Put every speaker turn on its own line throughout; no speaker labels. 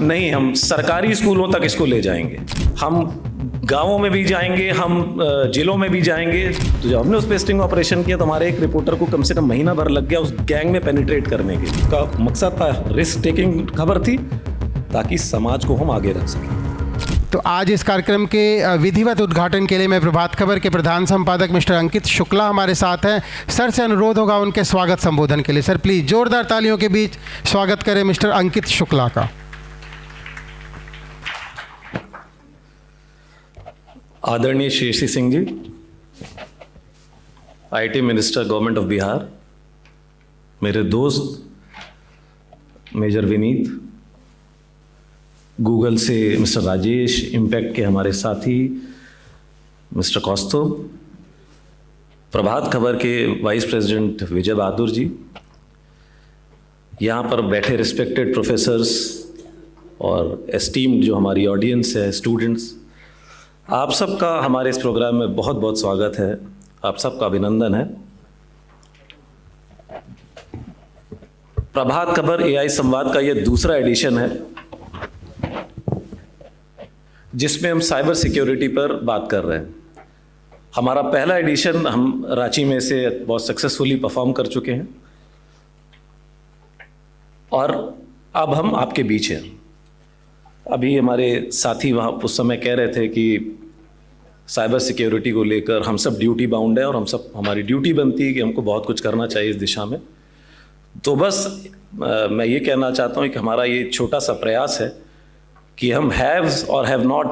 नहीं, हम सरकारी स्कूलों तक इसको ले जाएंगे। हम गांवों में भी जाएंगे, हम जिलों में भी जाएंगे। तो जब हमने उस पर स्टिंग ऑपरेशन किया तो हमारे एक रिपोर्टर को कम से कम महीना भर लग गया उस गैंग में पेनिट्रेट करने के लिए। उसका मकसद था, रिस्क टेकिंग खबर थी ताकि समाज को हम आगे रख सकें।
तो आज इस कार्यक्रम के विधिवत उद्घाटन के लिए मैं प्रभात खबर के प्रधान संपादक मिस्टर अंकित शुक्ला हमारे साथ हैं। सर से अनुरोध होगा उनके स्वागत संबोधन के लिए। सर प्लीज़ जोरदार तालियों के बीच स्वागत करें मिस्टर अंकित शुक्ला का।
आदरणीय Shri Singh ji, IT minister government of Bihar, मेरे दोस्त मेजर विनीत, गूगल से मिस्टर राजेश, इम्पैक्ट के हमारे साथी मिस्टर कौस्तुभ, प्रभात खबर के वाइस प्रेसिडेंट विजय बहादुर जी, यहाँ पर बैठे रिस्पेक्टेड प्रोफेसर्स और एस्टीम्ड जो हमारी ऑडियंस है, स्टूडेंट्स, आप सबका हमारे इस प्रोग्राम में बहुत बहुत स्वागत है। आप सबका अभिनंदन है। प्रभात खबर एआई संवाद का यह दूसरा एडिशन है जिसमें हम साइबर सिक्योरिटी पर बात कर रहे हैं। हमारा पहला एडिशन हम रांची में से बहुत सक्सेसफुली परफॉर्म कर चुके हैं और अब हम आपके बीच हैं। अभी हमारे साथी वहाँ उस समय कह रहे थे कि साइबर सिक्योरिटी को लेकर हम सब ड्यूटी बाउंड है और हमारी ड्यूटी बनती है कि हमको बहुत कुछ करना चाहिए इस दिशा में। तो बस मैं ये कहना चाहता हूँ कि हमारा ये छोटा सा प्रयास है कि हम हैव्स और हैव नॉट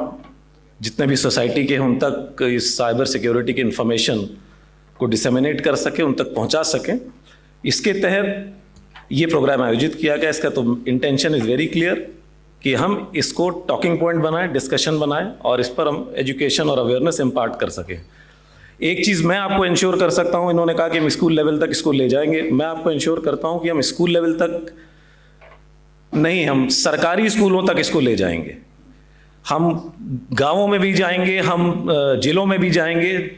जितने भी सोसाइटी के हैं उन तक इस साइबर सिक्योरिटी की इंफॉर्मेशन को डिसेमिनेट कर सकें, उन तक पहुंचा सकें। इसके तहत ये प्रोग्राम आयोजित किया गया। इसका तो इंटेंशन इज़ वेरी क्लियर कि हम इसको टॉकिंग पॉइंट बनाएं, डिस्कशन बनाएं और इस पर हम एजुकेशन और अवेयरनेस इम्पार्ट कर सकें। एक चीज़ मैं आपको इंश्योर कर सकता हूं, इन्होंने कहा कि हम स्कूल लेवल तक इसको ले जाएंगे। मैं आपको इंश्योर करता हूं कि हम स्कूल लेवल तक नहीं, हम सरकारी स्कूलों तक इसको ले जाएंगे। हम गांवों में भी जाएंगे, हम जिलों में भी जाएंगे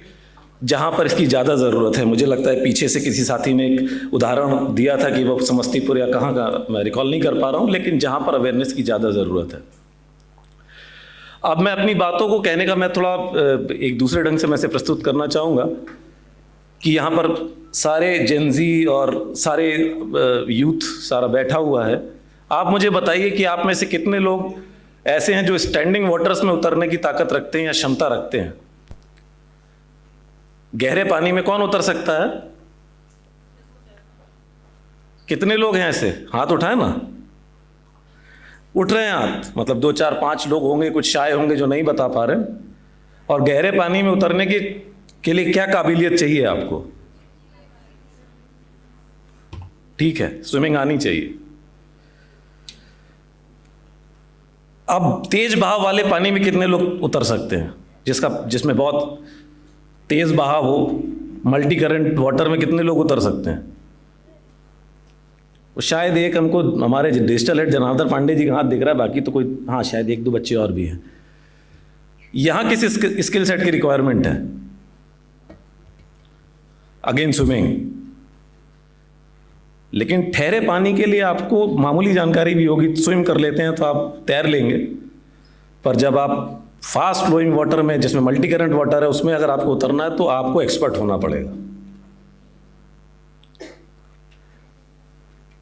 जहां पर इसकी ज़्यादा ज़रूरत है। मुझे लगता है पीछे से किसी साथी ने एक उदाहरण दिया था कि वो समस्तीपुर या कहाँ का, मैं रिकॉल नहीं कर पा रहा हूं, लेकिन जहां पर अवेयरनेस की ज़्यादा ज़रूरत है। अब मैं अपनी बातों को कहने का मैं थोड़ा एक दूसरे ढंग से मैं से प्रस्तुत करना चाहूँगा कि यहाँ पर सारे जेनजी और सारे यूथ सारा बैठा हुआ है। आप मुझे बताइए कि आप में से कितने लोग ऐसे हैं जो स्टैंडिंग वाटर्स में उतरने की ताकत रखते हैं या क्षमता रखते हैं। गहरे पानी में कौन उतर सकता है? कितने लोग हैं ऐसे? हाथ उठाए ना। उठ रहे हैं हाथ, मतलब 2 4 5 लोग होंगे, कुछ शाय होंगे जो नहीं बता पा रहे। और गहरे पानी में उतरने के लिए क्या काबिलियत चाहिए आपको? ठीक है, स्विमिंग आनी चाहिए। अब तेज बहाव वाले पानी में कितने लोग उतर सकते हैं? जिसमें बहुत तेज बहाव हो, मल्टी करंट वाटर में कितने लोग उतर सकते हैं? शायद एक हमको हमारे डिजिटल हेड जनार्दन पांडे जी का हाथ दिख रहा है, बाकी तो कोई, हाँ शायद 1 2 बच्चे और भी हैं। यहाँ किस स्किल सेट की रिक्वायरमेंट है? Again swimming. लेकिन ठहरे पानी के लिए आपको मामूली जानकारी भी होगी। स्विम कर लेते हैं तो आप तैर लेंगे, पर जब आप फास्ट फ्लोइंग वाटर में, जिसमें मल्टी करंट वाटर है, उसमें अगर आपको उतरना है तो आपको एक्सपर्ट होना पड़ेगा।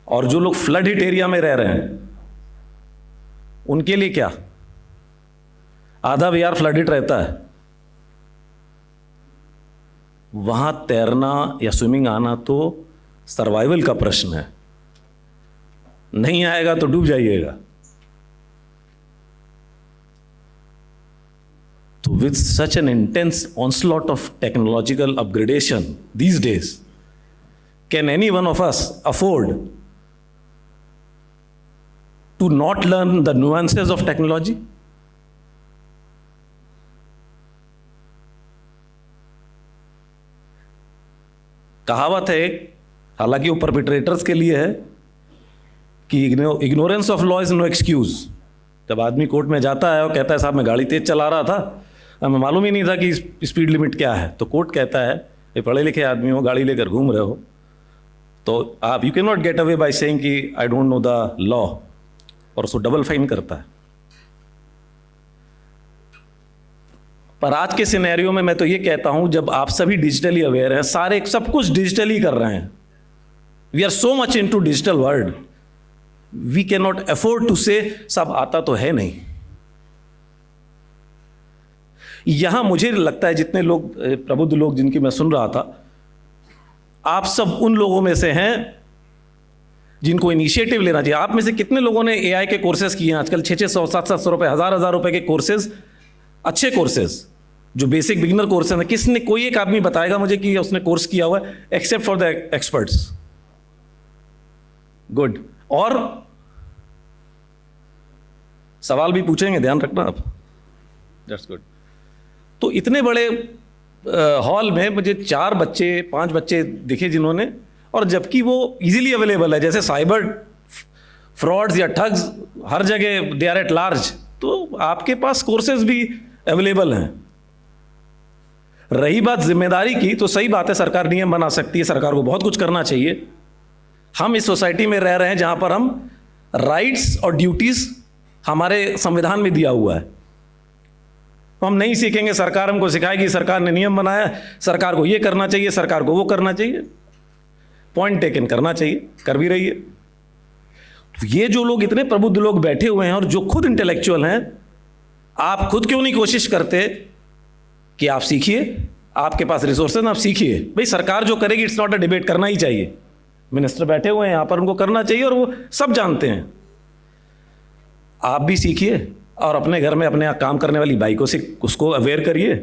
और जो लोग फ्लड हिट एरिया में रह रहे हैं उनके लिए क्या? आधा बिहार फ्लड हिट रहता है। वहां तैरना या स्विमिंग आना तो सर्वाइवल का प्रश्न है। नहीं आएगा तो डूब जाइएगा। तो with such an intense onslaught of technological upgradation these days, can any one of us afford to not learn the nuances of technology? कहावत है, हालांकि वो परपिट्रेटर्स के लिए है, कि ignorance of law is no excuse. जब आदमी कोर्ट में जाता है और कहता है साहब मैं गाड़ी तेज चला रहा था, हमें मालूम ही नहीं था कि स्पीड लिमिट क्या है, तो कोर्ट कहता है ये पढ़े लिखे आदमी हो, गाड़ी लेकर घूम रहे हो, तो आप you can not get away by saying कि I don't know the law. और उसको डबल फाइन करता है। पर आज के सिनेरियो में मैं तो ये कहता हूं, जब आप सभी डिजिटली अवेयर हैं, सारे सब कुछ डिजिटली कर रहे हैं, we are so much into digital world, we can not afford to say सब आता तो है नहीं। यहां मुझे लगता है जितने लोग प्रबुद्ध लोग जिनकी मैं सुन रहा था, आप सब उन लोगों में से हैं जिनको इनिशिएटिव लेना चाहिए। आप में से कितने लोगों ने एआई के कोर्सेज किए हैं आजकल? 600, 700 रुपए, 1000 रुपए के कोर्सेज, अच्छे कोर्सेज जो बेसिक बिगिनर कोर्सेज हैं। किसने, कोई एक आदमी बताएगा मुझे कि उसने कोर्स किया हुआ है, except for the experts? Good. और सवाल भी पूछेंगे, ध्यान रखना आप। That's good. तो इतने बड़े हॉल में मुझे 4 बच्चे 5 बच्चे दिखे जिन्होंने, और जबकि वो इजीली अवेलेबल है, जैसे साइबर फ्रॉड्स या ठग्स हर जगह दे आर एट लार्ज, तो आपके पास कोर्सेज भी अवेलेबल हैं। रही बात जिम्मेदारी की, तो सही बात है, सरकार नियम बना सकती है, सरकार को बहुत कुछ करना चाहिए। हम इस सोसाइटी में रह रहे हैं जहां पर हम राइट्स और ड्यूटीज हमारे संविधान में दिया हुआ है। तो हम नहीं सीखेंगे, सरकार हमको सिखाएगी, सरकार ने नियम बनाया, सरकार को ये करना चाहिए, सरकार को वो करना चाहिए। पॉइंट टेकन, करना चाहिए, कर भी रही है। तो ये जो लोग, इतने प्रबुद्ध लोग बैठे हुए हैं और जो खुद इंटेलेक्चुअल हैं, आप खुद क्यों नहीं कोशिश करते कि आप सीखिए? आपके पास रिसोर्सेज, आप सीखिए। भाई सरकार जो करेगी, इट्स नॉट अ डिबेट, करना ही चाहिए। मिनिस्टर बैठे हुए हैं यहाँ पर, उनको करना चाहिए और वो सब जानते हैं। आप भी सीखिए और अपने घर में अपने काम करने वाली बाइकों से उसको अवेयर करिए,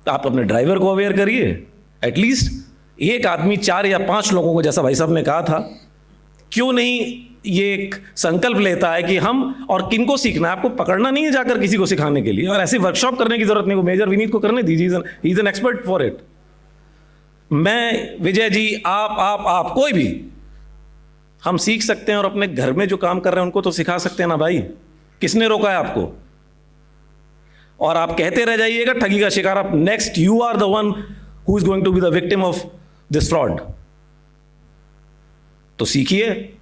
आप अपने ड्राइवर को अवेयर करिए। एटलीस्ट एक आदमी 4 या 5 लोगों को, जैसा भाई साहब ने कहा था, क्यों नहीं ये एक संकल्प लेता है कि हम, और किनको सीखना है, आपको पकड़ना नहीं है जाकर किसी को सिखाने के लिए, और ऐसे वर्कशॉप करने की जरूरत नहीं। मेजर विनीत को करने दीजिए, he is an expert for it. मैं, विजय जी, आप कोई भी, हम सीख सकते हैं और अपने घर में जो काम कर रहे हैं उनको तो सिखा सकते हैं ना भाई। किसने रोका है आपको? और आप कहते रह जाइएगा ठगी का शिकार, आप next, you are the one who is going to be the victim of this fraud. तो सीखिए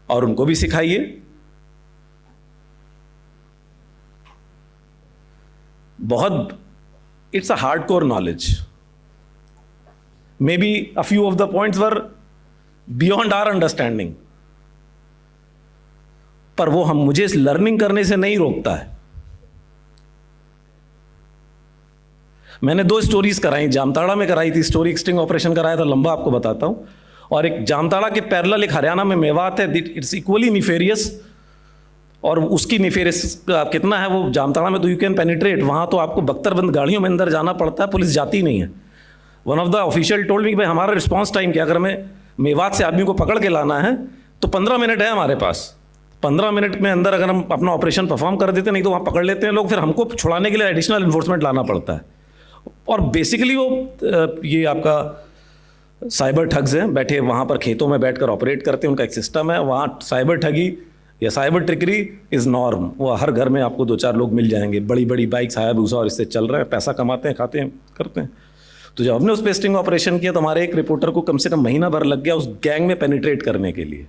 और उनको भी सिखाइए। बहुत, it's a hardcore knowledge. Maybe a few of the points were beyond our understanding, पर वो हम, मुझे इस लर्निंग करने से नहीं रोकता है। मैंने 2 स्टोरीज कराई, जामताड़ा में कराई थी स्टोरी, एक स्टिंग ऑपरेशन कराया था, लंबा आपको बताता हूं, और एक जामताड़ा के पैरेलल एक हरियाणा में मेवात है, इट्स इक्वली निफेरियस। और उसकी निफेरियस कितना है, वो जामताड़ा में तो यू कैन पेनिट्रेट, वहां तो आपको बख्तरबंद गाड़ियों में अंदर जाना पड़ता है, पुलिस जाती नहीं है। One of the official told me कि भाई हमारा रिस्पॉन्स टाइम क्या, अगर हमें मेवात से आदमी को पकड़ के लाना है तो 15 मिनट है हमारे पास। 15 मिनट में अंदर अगर हम अपना ऑपरेशन परफॉर्म कर देते, नहीं तो वहाँ पकड़ लेते हैं लोग, फिर हमको छुड़ाने के लिए एडिशनल इन्फोर्समेंट लाना पड़ता है। और बेसिकली वो ये आपका साइबर ठग्स हैं, बैठे वहाँ पर खेतों में बैठकर ऑपरेट करते हैं, उनका एक सिस्टम है। वहाँ साइबर ठगी या साइबर ट्रिकरी इज़ नॉर्म। वो हर घर में आपको 2-4 लोग मिल जाएंगे, बड़ी बड़ी बाइक्स, हायाबुसा, और इससे चल रहे हैं, पैसा कमाते हैं, खाते हैं, करते हैं। तो जब हमने उस पर स्टिंग ऑपरेशन किया तो हमारे एक रिपोर्टर को कम से कम महीना भर लग गया उस गैंग में पेनिट्रेट करने के लिए।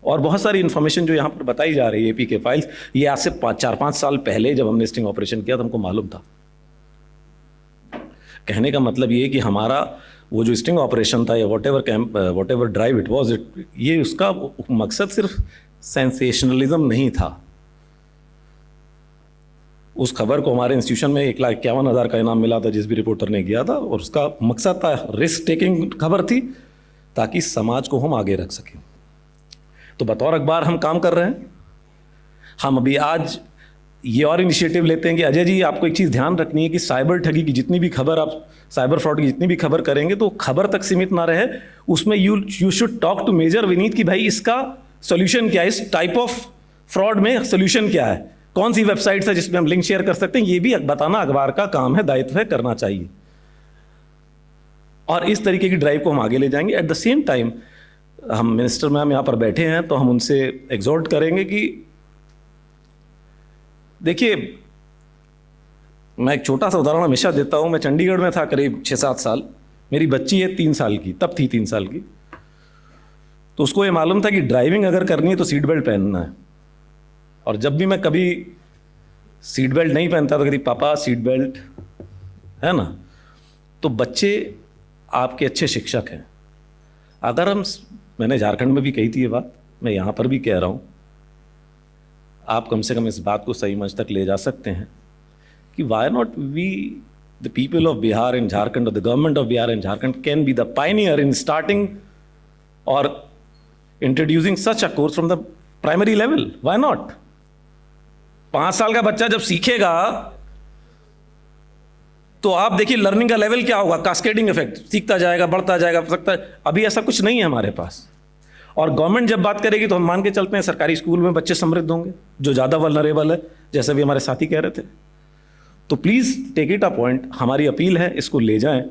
और बहुत सारी इन्फॉर्मेशन जो यहाँ पर बताई जा रही है, एपी के फाइल्स, ये आज से 4-5 साल पहले जब हमने स्टिंग ऑपरेशन किया तो हमको मालूम था। कहने का मतलब ये कि हमारा वो जो स्टिंग ऑपरेशन था या what ever drive it was, ये उसका मकसद सिर्फ सेंसेशनलिज्म नहीं था। उस खबर को हमारे इंस्टीट्यूशन में 1,51,000 का इनाम मिला था जिस भी रिपोर्टर ने किया था, और उसका मकसद था, रिस्क टेकिंग खबर थी ताकि समाज को हम आगे रख सकें। तो बतौर अखबार हम काम कर रहे हैं। हम अभी आज ये और इनिशिएटिव लेते हैं कि अजय जी, आपको एक चीज़ ध्यान रखनी है कि साइबर ठगी की जितनी भी खबर, आप साइबर फ्रॉड की जितनी भी खबर करेंगे तो खबर तक सीमित ना रहे, उसमें you should talk to major Vineet कि भाई इसका सोल्यूशन क्या है, इस टाइप ऑफ फ्रॉड में सोल्यूशन क्या है, कौन सी वेबसाइट्स है जिसमें हम लिंक शेयर कर सकते हैं, ये भी बताना अखबार का काम है, दायित्व है, करना चाहिए। और इस तरीके की ड्राइव को हम आगे ले जाएंगे। एट द सेम टाइम हम मिनिस्टर मैम यहाँ पर बैठे हैं तो हम उनसे एग्जॉर्ट करेंगे कि देखिए, मैं एक छोटा सा उदाहरण हमेशा देता हूँ। मैं चंडीगढ़ में था करीब 6-7 साल, मेरी बच्ची है 3 साल की, तब थी 3 साल की। तो उसको ये मालूम था कि ड्राइविंग अगर करनी है तो सीट बेल्ट पहनना है। और जब भी मैं कभी सीट बेल्ट नहीं पहनता तो कहती पापा सीट बेल्ट, है ना। तो बच्चे आपके अच्छे शिक्षक हैं। अगर मैंने झारखंड में भी कही थी ये बात, मैं यहाँ पर भी कह रहा हूँ, आप कम से कम इस बात को सही मंच तक ले जा सकते हैं कि why not we the people of Bihar and Jharkhand, और the government of Bihar and Jharkhand can be the pioneer in starting और introducing such a course from the primary level. Why not? 5 साल का बच्चा जब सीखेगा तो आप देखिए लर्निंग का लेवल क्या होगा, कास्केडिंग इफेक्ट, सीखता जाएगा, बढ़ता जाएगा, सकता है। अभी ऐसा कुछ नहीं है हमारे पास। और गवर्नमेंट जब बात करेगी तो हम मान के चलते हैं सरकारी स्कूल में बच्चे समृद्ध होंगे जो ज़्यादा वल्नरेबल है, जैसे भी हमारे साथी कह रहे थे। तो please take it a point, हमारी अपील है, इसको ले जाएं।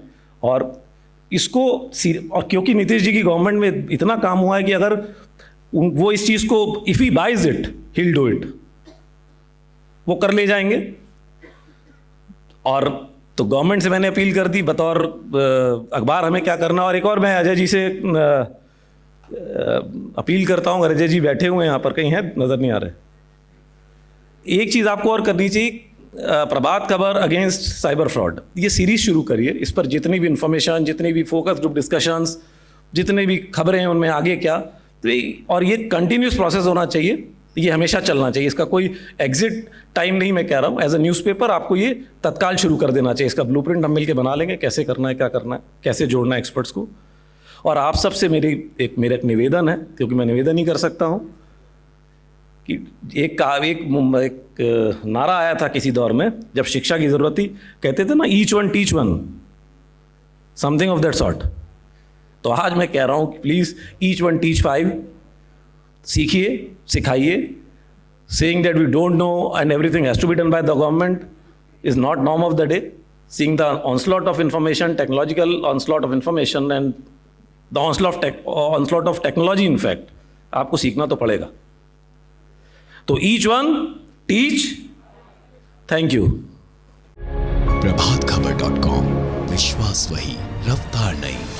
और इसको और क्योंकि नीतीश जी की गवर्नमेंट में इतना काम हुआ है कि अगर वो इस चीज़ को if he buys it he'll do it, वो कर ले जाएंगे। और तो गवर्नमेंट से मैंने अपील कर दी बतौर अखबार हमें क्या करना। और एक और मैं अजय जी से अपील करता हूँ, अजय जी बैठे हुए हैं यहाँ पर, कहीं हैं, नज़र नहीं आ रहे। एक चीज़ आपको और करनी चाहिए, Prabhat Khabar against cyber fraud, ये सीरीज शुरू करिए। इस पर जितनी भी इंफॉर्मेशन, जितनी भी फोकस ग्रुप डिस्कशंस, जितनी भी खबरें हैं उनमें आगे क्या, तो और ये कंटिन्यूस प्रोसेस होना चाहिए, ये हमेशा चलना चाहिए। इसका कोई एग्जिट टाइम नहीं मैं कह रहा हूँ। एज अ न्यूज़पेपर आपको ये तत्काल शुरू कर देना चाहिए। इसका ब्लूप्रिंट हम मिलकर बना लेंगे, कैसे करना है, क्या करना है, कैसे जोड़ना है एक्सपर्ट्स को। और आप सबसे मेरा एक निवेदन है, क्योंकि मैं निवेदन ही कर सकता हूँ, कि एक नारा आया था किसी दौर में जब शिक्षा की ज़रूरत थी, कहते थे ना each one teach one, something of that sort. तो आज मैं कह रहा हूँ कि प्लीज़ ईच वन टीच 5, सीखिए, सिखाइए। Saying that we don't know and everything has to be done by the government is not norm of the day. Seeing the onslaught of information, technological onslaught of information and the onslaught of technology, in fact, आपको सीखना तो पड़ेगा। तो each one teach. Thank you.
प्रभातखबर.com, विश्वास वही, रफ्तार नहीं।